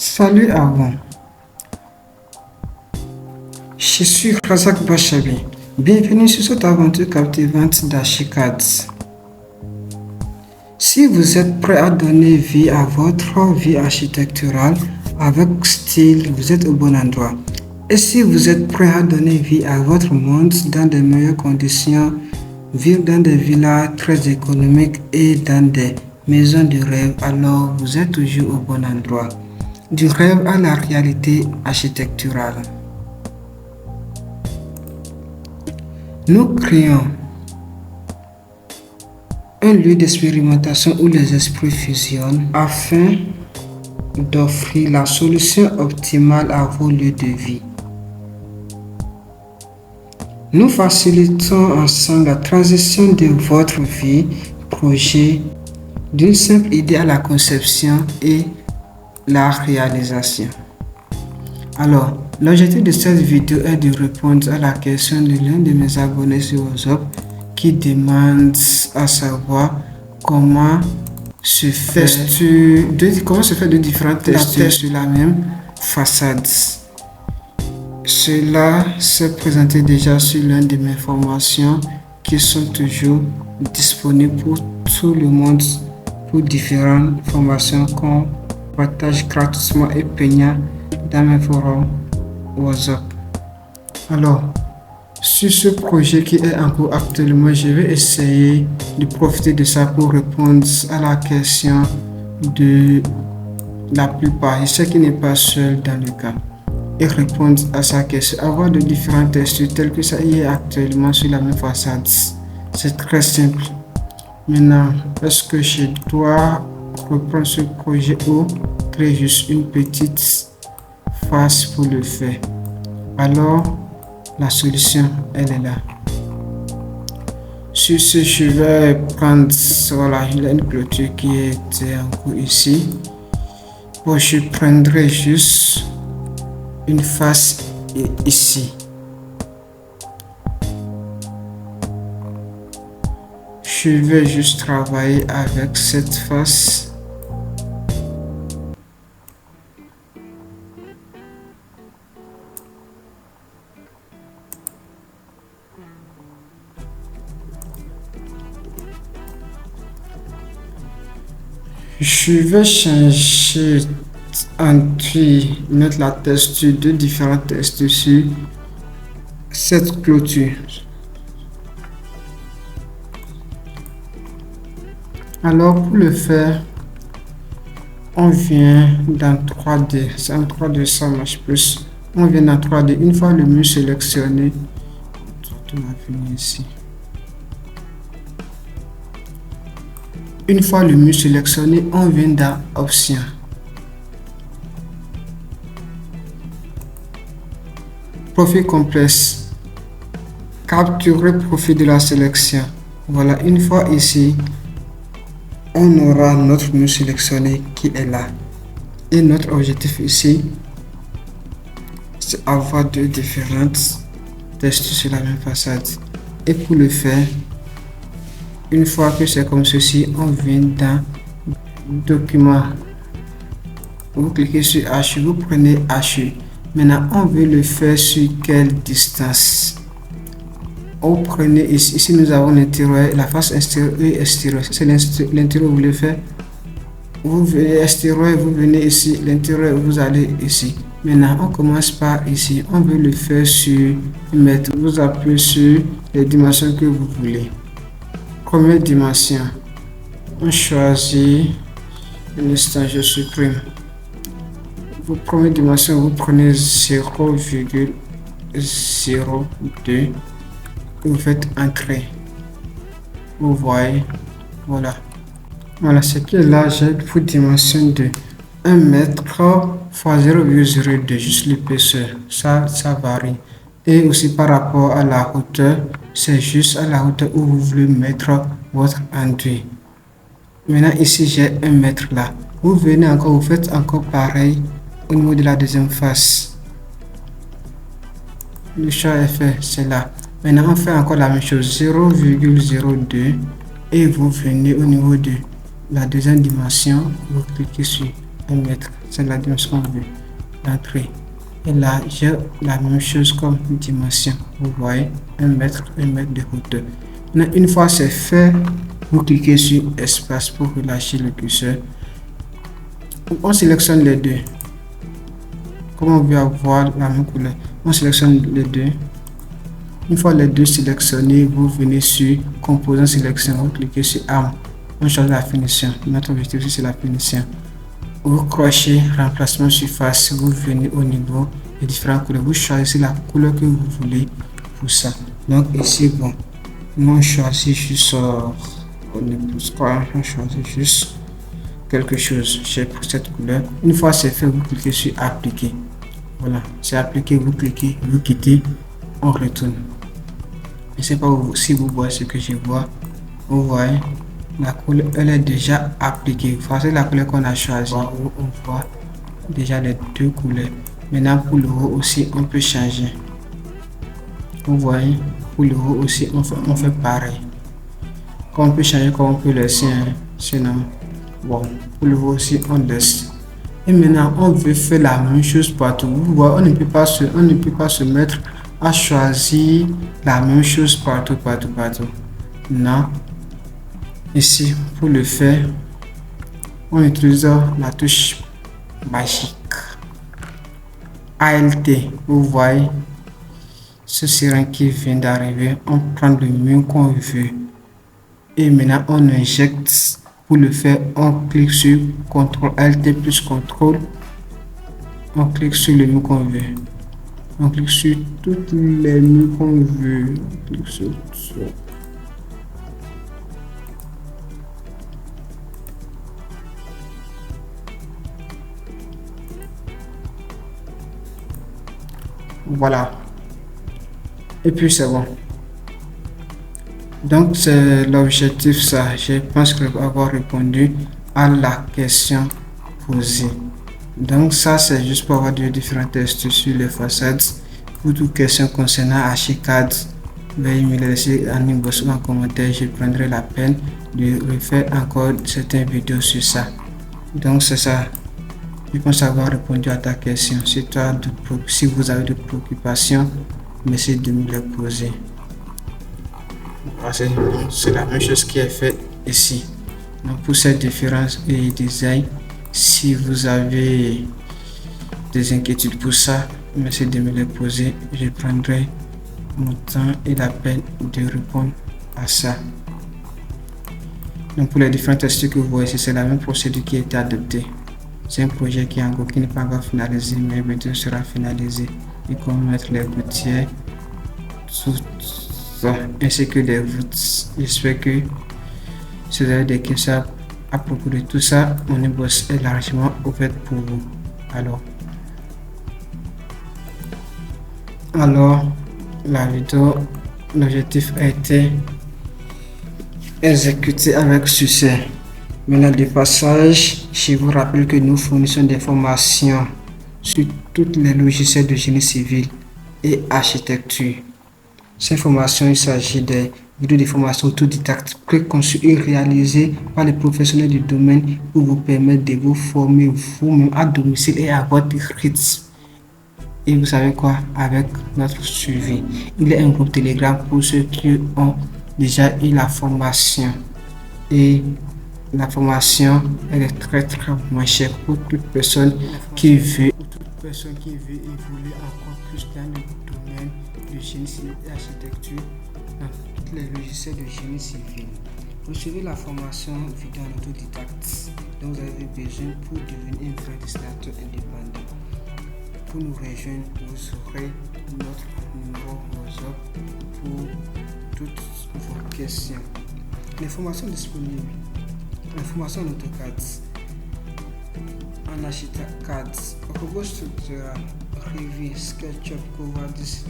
Salut à vous, je suis Razak Bachabi. Bienvenue sur cette aventure captivante d'Archicad. Si vous êtes prêt à donner vie à votre vie architecturale avec style, vous êtes au bon endroit. Et si vous êtes prêt à donner vie à votre monde dans de meilleures conditions, vivre dans des villas très économiques et dans des maisons de rêve, alors vous êtes toujours au bon endroit. Du rêve à la réalité architecturale. Nous créons un lieu d'expérimentation où les esprits fusionnent afin d'offrir la solution optimale à vos lieux de vie. Nous facilitons ensemble la transition de votre vie, projet, d'une simple idée à la conception et la réalisation. Alors, l'objectif de cette vidéo est de répondre à la question de l'un de mes abonnés sur WhatsApp qui demande à savoir comment se fait de différents textures sur la même façade. Cela s'est présenté déjà sur l'une de mes formations qui sont toujours disponibles pour tout le monde pour différentes formations qu'on partage gratuitement et payant dans mes forums WhatsApp. Alors, sur ce projet qui est en cours actuellement, je vais essayer de profiter de ça pour répondre à la question de la plupart. Je sais qu'il n'est pas seul dans le cas. Et répondre à sa question, avoir de différents textures telles que ça y est actuellement sur la même façade. C'est très simple. Maintenant, est-ce que je dois reprendre ce projet ou créer juste une petite face pour le faire? Alors, la solution, elle est là. Sur ce, je vais prendre, voilà, il y a une clôture qui était en cours ici. Bon, je prendrai juste une face ici. Je vais juste travailler avec cette face. Je vais changer mettre la texture de différentes textures sur cette clôture. Alors pour le faire, on vient dans 3D. C'est en 3D ça marche plus. On vient dans 3D. Une fois le mur sélectionné, on va venir ici. Une fois le mur sélectionné, on vient dans Options. Profil complexe. Capturer profil de la sélection. Voilà, une fois ici, on aura notre mur sélectionné qui est là. Et notre objectif ici, c'est avoir deux différentes textures sur la même façade. Et pour le faire, une fois que c'est comme ceci, on vient dans Document. Vous cliquez sur H, vous prenez H. Maintenant, on veut le faire sur quelle distance? Vous prenez ici, nous avons l'intérieur, la face extérieure et extérieure. C'est l'intérieur vous le faites. Vous venez extérieur, vous venez ici, l'intérieur, vous allez ici. Maintenant, on commence par ici. On veut le faire sur mètre. Vous appuyez sur les dimensions que vous voulez. Première dimension. On choisit. Un instant, je supprime. Vos première dimension, vous prenez 0,02. Vous faites entrer. Vous voyez. Voilà. Voilà, ce qui est là, j'ai pour dimension de 1 mètre fois 0,02, juste l'épaisseur. Ça varie. Et aussi par rapport à la hauteur, c'est juste à la hauteur où vous voulez mettre votre enduit. Maintenant, ici, j'ai 1 mètre là. Vous venez encore, vous faites encore pareil au niveau de la deuxième face. Le choix est fait, c'est là. Maintenant, on fait encore la même chose, 0,02 et vous venez au niveau de la deuxième dimension, vous cliquez sur 1 mètre, c'est la dimension qu'on veut, l'entrée. Et là, j'ai la même chose comme dimension. Vous voyez, 1 mètre de hauteur. Maintenant, une fois c'est fait, vous cliquez sur espace pour relâcher le curseur. On sélectionne les deux. Comme on veut avoir la même couleur, on sélectionne les deux. Une fois les deux sélectionnés, vous venez sur composant sélection, vous cliquez sur arme. On change la finition. Notre objectif c'est la finition. Vous crochez remplacement surface, vous venez au niveau des différentes couleurs, vous choisissez la couleur que vous voulez pour ça. Donc ici, bon, on choisit juste, on choisit juste quelque chose. J'ai pour cette couleur. Une fois c'est fait, vous cliquez sur appliquer. Voilà, c'est appliqué, vous cliquez, vous quittez, on retourne. Je ne sais pas si vous voyez ce que je vois. Vous voyez, la couleur elle est déjà appliquée. Voici la couleur qu'on a choisie. On voit déjà les deux couleurs. Maintenant pour le haut aussi on peut changer. Vous voyez, pour le haut aussi on fait pareil. Comme on peut changer, comme on peut laisser, sinon bon, pour le haut aussi on laisse. Et maintenant on veut faire la même chose partout. Vous voyez, on ne peut pas se mettre à choisir la même chose partout. Non. Ici, pour le faire, on utilise la touche magique ALT. Vous voyez, ce serin qui vient d'arriver, on prend le mur qu'on veut. Et maintenant, on injecte. Pour le faire, on clique sur CTRL ALT plus CTRL. On clique sur le mur qu'on veut. On clique sur toutes les murs qu'on veut. On clique sur ça. Voilà. Et puis c'est bon. Donc c'est l'objectif ça. Je pense que avoir répondu à la question posée. Donc ça c'est juste pour avoir différents tests sur les façades. Pour toute question concernant Archicad, veuillez me laisser en inbox ou en commentaire. Je prendrai la peine de refaire encore certaines vidéos sur ça. Donc c'est ça. Je pense avoir répondu à ta question. Si vous avez des préoccupations, merci de me les poser. C'est la même chose qui est faite ici. Donc pour cette différence et design, si vous avez des inquiétudes pour ça, merci de me les poser. Je prendrai mon temps et la peine de répondre à ça. Donc pour les différents tests que vous voyez ici, c'est la même procédure qui a été adoptée. C'est un projet qui n'est pas encore finalisé, mais bientôt sera finalisé. Et comment mettre les gouttières, ainsi que des voûtes. J'espère que si vous avez des questions à propos de tout ça, mon inbox est largement ouvert pour vous. Alors, la vidéo, l'objectif a été exécuté avec succès. Maintenant, de passage, je vous rappelle que nous fournissons des formations sur tous les logiciels de génie civil et architecture. Ces formations, il s'agit des vidéos de formation autodidacte préconçues et réalisées par les professionnels du domaine pour vous permettre de vous former vous-même à domicile et à votre rythme. Et vous savez quoi, avec notre suivi, il est un groupe Telegram pour ceux qui ont déjà eu la formation. Et la formation, elle est très moins chère pour toute personne qui veut évoluer encore plus dans le domaine du génie civil et architecture dans tous les logiciels de génie civil. Vous suivez la formation vidéo en autodidacte dont vous avez besoin pour devenir un vrai dessinateur indépendant. Pour nous rejoindre, vous aurez notre numéro WhatsApp pour toutes vos questions. L'information disponible. L'information en AutoCAD, en Archicad, robot structural, Revit, SketchUp, Covadis,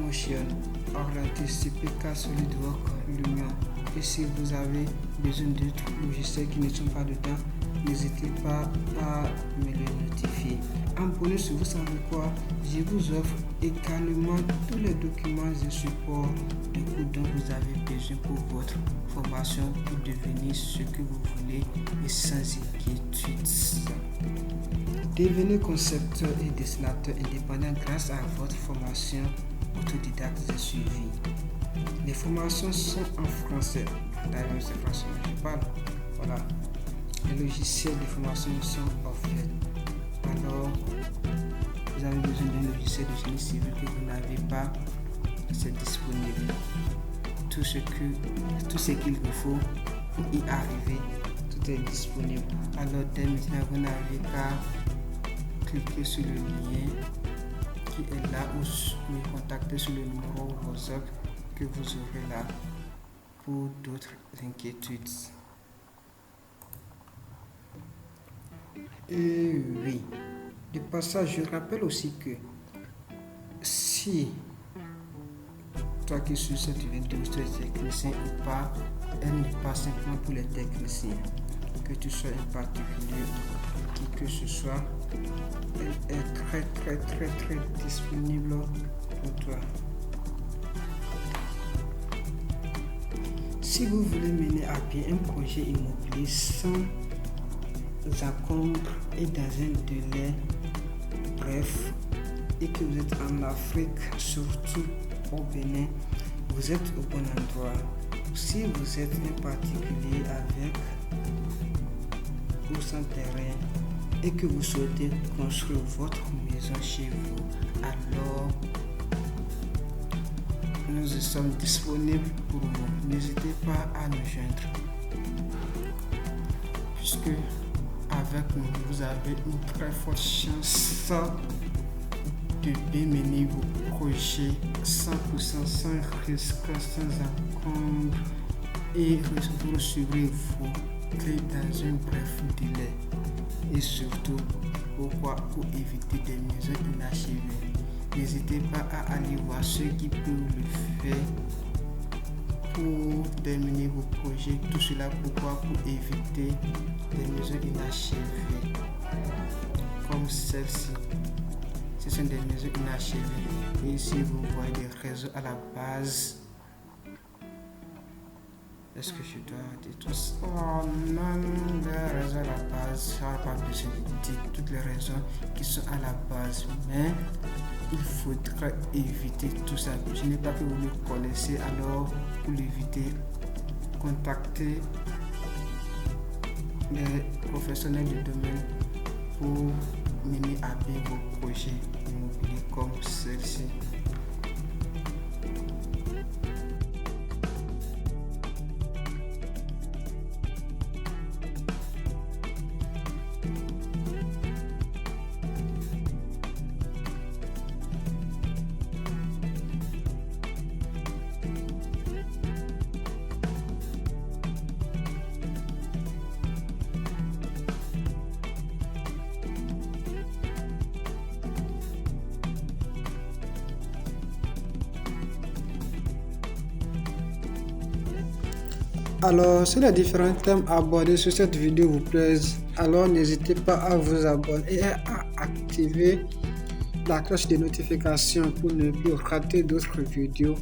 Motion, Orlantis, CPK, SolidWorks, Lumion. Et si vous avez besoin d'autres logiciels qui ne sont pas dedans, n'hésitez pas à me le notifier. En bonus, vous savez quoi? Je vous offre également tous les documents et supports de cours dont vous avez besoin pour votre formation pour devenir ce que vous voulez et sans équipe. Devenez concepteur et dessinateur indépendant grâce à votre formation autodidacte et suivie. Les formations sont en français. D'ailleurs, c'est français que je parle. Voilà. Les logiciels de formation sont offerts. Alors, vous avez besoin d'un logiciel de génie civil que vous n'avez pas, c'est disponible. Tout ce qu'il vous faut pour y arriver, tout est disponible. Alors, dès maintenant, vous n'avez qu'à cliquer sur le lien qui est là ou me contacter sur le numéro WhatsApp que vous aurez là pour d'autres inquiétudes. Et oui, de passage, je rappelle aussi que si toi qui suis cette vidéo, tu es technicien ou pas, elle n'est pas simplement pour les techniciens. Que tu sois un particulier ou qui que ce soit, elle est très disponible pour toi. Si vous voulez mener à bien un projet immobilier sans encombre et dans un délai bref, et que vous êtes en Afrique, surtout au Bénin, vous êtes au bon endroit. Si vous êtes un particulier avec ou sans terrain et que vous souhaitez construire votre maison chez vous, alors nous sommes disponibles pour vous. N'hésitez pas à nous joindre, puisque avec nous, vous avez une très forte chance de bien mener vos projets 100% sans risque, sans encombre, et vous recevrez vos clés dans un bref délai. Et surtout, pourquoi? Pour éviter des maisons inachevées. N'hésitez pas à aller voir ceux qui peuvent le faire pour terminer vos projets. Tout cela pourquoi? Pour éviter des maisons inachevées comme celle-ci. Ce sont des maisons inachevées. Et ici vous voyez des réseaux à la base. Est-ce que je dois dire tout ça? Oh non, les réseaux à la base, ça n'a pas besoin de dire toutes les raisons qui sont à la base, mais il faudra éviter tout ça. Je n'ai pas que vous le connaissez, alors pour l'éviter, contactez les professionnels du domaine pour mener à bien vos projets immobiliers comme celle-ci. Alors, si les différents thèmes abordés sur cette vidéo vous plaisent, alors n'hésitez pas à vous abonner et à activer la cloche de notification pour ne plus rater d'autres vidéos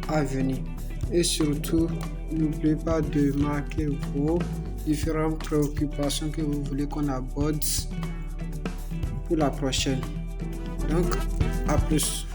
à venir. Et surtout, n'oubliez pas de marquer vos différentes préoccupations que vous voulez qu'on aborde pour la prochaine. Donc, à plus.